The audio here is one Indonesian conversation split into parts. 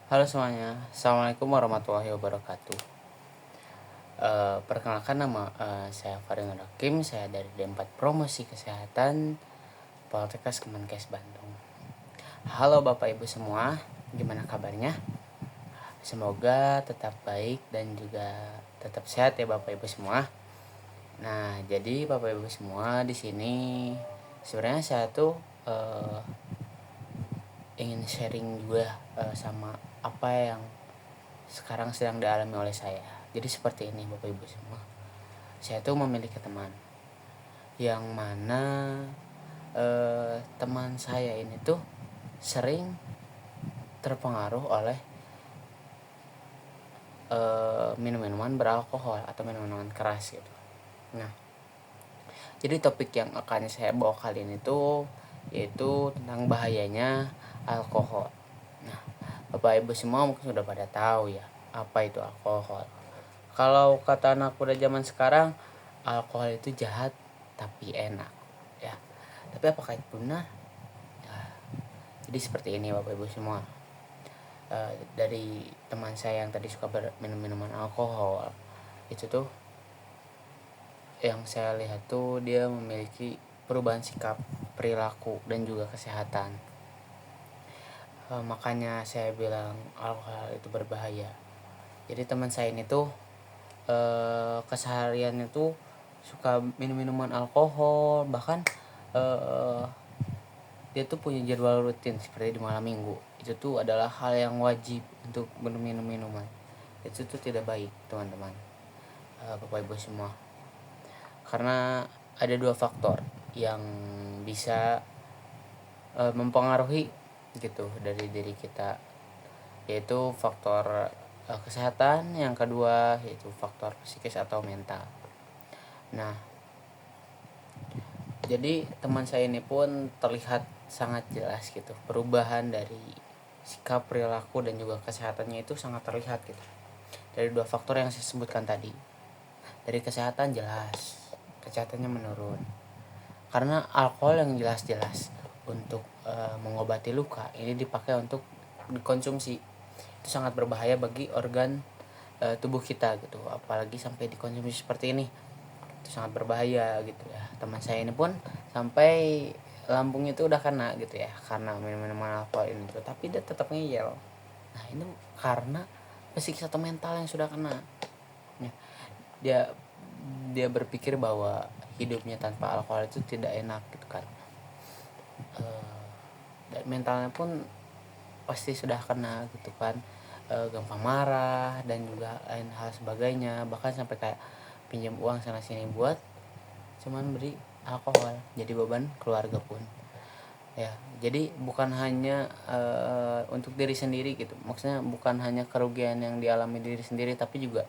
Halo semuanya, Assalamualaikum warahmatullahi wabarakatuh. Perkenalkan nama saya Farid Hakim, saya dari D4 Promosi Kesehatan Poltekkes Kemenkes Bandung. Halo Bapak Ibu semua, gimana kabarnya? Semoga tetap baik dan juga tetap sehat ya Bapak Ibu semua. Nah, jadi Bapak Ibu semua di sini sebenarnya saya tuh ingin sharing juga sama apa yang sekarang sedang dialami oleh saya. Jadi seperti ini Bapak Ibu semua. Saya tuh memiliki teman yang mana teman saya ini tuh sering terpengaruh oleh minum-minuman beralkohol atau minuman keras gitu. Nah, jadi topik yang akan saya bawa kali ini tuh yaitu tentang bahayanya alkohol. Nah, Bapak Ibu semua mungkin sudah pada tahu ya apa itu alkohol. Kalau kata anak muda zaman sekarang, alkohol itu jahat tapi enak, ya. Tapi apakah itu benar? Ya, jadi seperti ini Bapak Ibu semua. Dari teman saya yang tadi suka berminum minuman alkohol, itu tuh yang saya lihat tuh dia memiliki perubahan sikap, perilaku dan juga kesehatan. Makanya saya bilang alkohol itu berbahaya. Jadi teman saya ini tuh kesehariannya tuh suka minum minuman alkohol, bahkan dia tuh punya jadwal rutin seperti di malam minggu. Itu tuh adalah hal yang wajib untuk minum minuman. Itu tuh tidak baik teman-teman, Bapak Ibu semua, karena ada dua faktor yang bisa mempengaruhi gitu dari diri kita, yaitu faktor kesehatan, yang kedua yaitu faktor psikis atau mental. Nah, jadi teman saya ini pun terlihat sangat jelas gitu perubahan dari sikap, perilaku dan juga kesehatannya itu sangat terlihat gitu dari dua faktor yang saya sebutkan tadi. Dari kesehatan jelas kesehatannya menurun karena alkohol yang jelas-jelas untuk mengobati luka ini dipakai untuk dikonsumsi. Itu sangat berbahaya bagi organ tubuh kita gitu, apalagi sampai dikonsumsi seperti ini. Itu sangat berbahaya gitu ya. Teman saya ini pun sampai lambungnya itu udah kena gitu ya karena minuman alkohol ini tuh, tapi dia tetap ngeyel. Nah, ini karena psikis atau mental yang sudah kena ya. Dia berpikir bahwa hidupnya tanpa alkohol itu tidak enak gitu kan. Dan mentalnya pun pasti sudah kena gitu kan, gampang marah dan juga lain hal sebagainya, bahkan sampai kayak pinjam uang sana sini buat cuman beri alkohol, jadi beban keluarga pun ya. Jadi bukan hanya untuk diri sendiri gitu, maksudnya bukan hanya kerugian yang dialami diri sendiri, tapi juga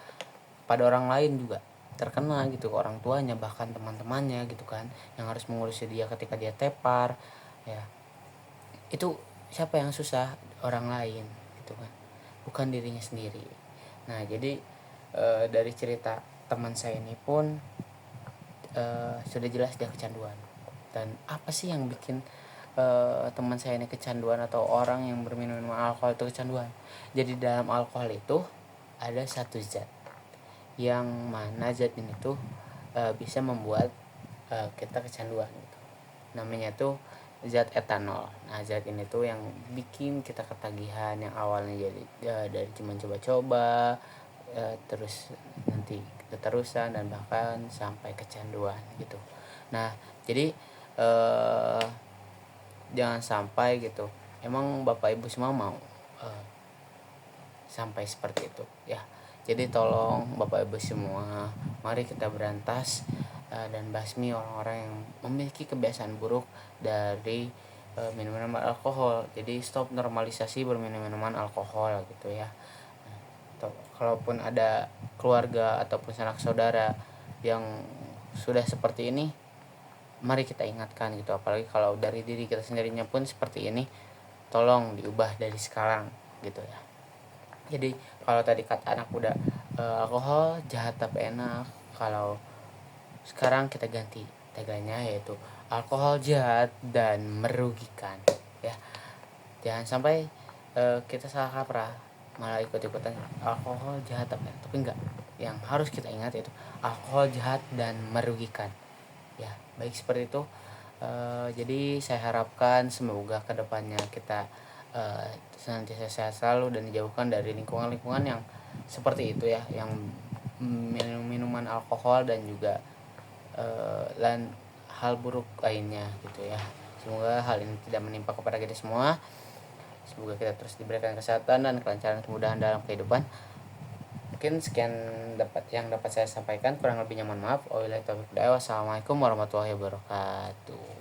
pada orang lain juga terkena gitu, ke orang tuanya bahkan teman-temannya gitu kan, yang harus mengurusi dia ketika dia tepar ya. Itu siapa yang susah? Orang lain gitu kan, bukan dirinya sendiri. Nah, jadi dari cerita teman saya ini pun sudah jelas dia kecanduan. Dan apa sih yang bikin teman saya ini kecanduan atau orang yang berminum alkohol itu kecanduan? Jadi dalam alkohol itu ada satu zat yang mana zat ini tuh bisa membuat kita kecanduan gitu. Namanya tuh zat etanol. Nah, zat ini tuh yang bikin kita ketagihan, yang awalnya jadi dari cuma coba-coba terus nanti keterusan dan bahkan sampai kecanduan gitu. Nah, jadi jangan sampai gitu. Emang Bapak Ibu semua mau sampai seperti itu ya. Jadi tolong Bapak Ibu semua, mari kita berantas dan basmi orang-orang yang memiliki kebiasaan buruk dari minuman alkohol. Jadi stop normalisasi berminum minuman alkohol gitu ya. Kalaupun ada keluarga ataupun sanak saudara yang sudah seperti ini, mari kita ingatkan gitu. Apalagi kalau dari diri kita sendirinya pun seperti ini, tolong diubah dari sekarang gitu ya. Jadi kalau tadi kata anak muda alkohol jahat tapi enak, kalau sekarang kita ganti taglanya yaitu alkohol jahat dan merugikan ya. Jangan sampai kita salah kaprah. malah ikut-ikutan alkohol jahat tapi enggak. Yang harus kita ingat itu alkohol jahat dan merugikan. Ya, baik seperti itu. Jadi saya harapkan semoga kedepannya kita senantiasa sehat selalu dan dijauhkan dari lingkungan-lingkungan yang seperti itu ya, yang minuman alkohol dan juga dan hal buruk lainnya gitu ya. Semoga hal ini tidak menimpa kepada kita semua. Semoga kita terus diberikan kesehatan dan kelancaran kemudahan dalam kehidupan. Mungkin sekian yang dapat saya sampaikan, kurang lebihnya mohon maaf. Wassalamualaikum warahmatullahi wabarakatuh.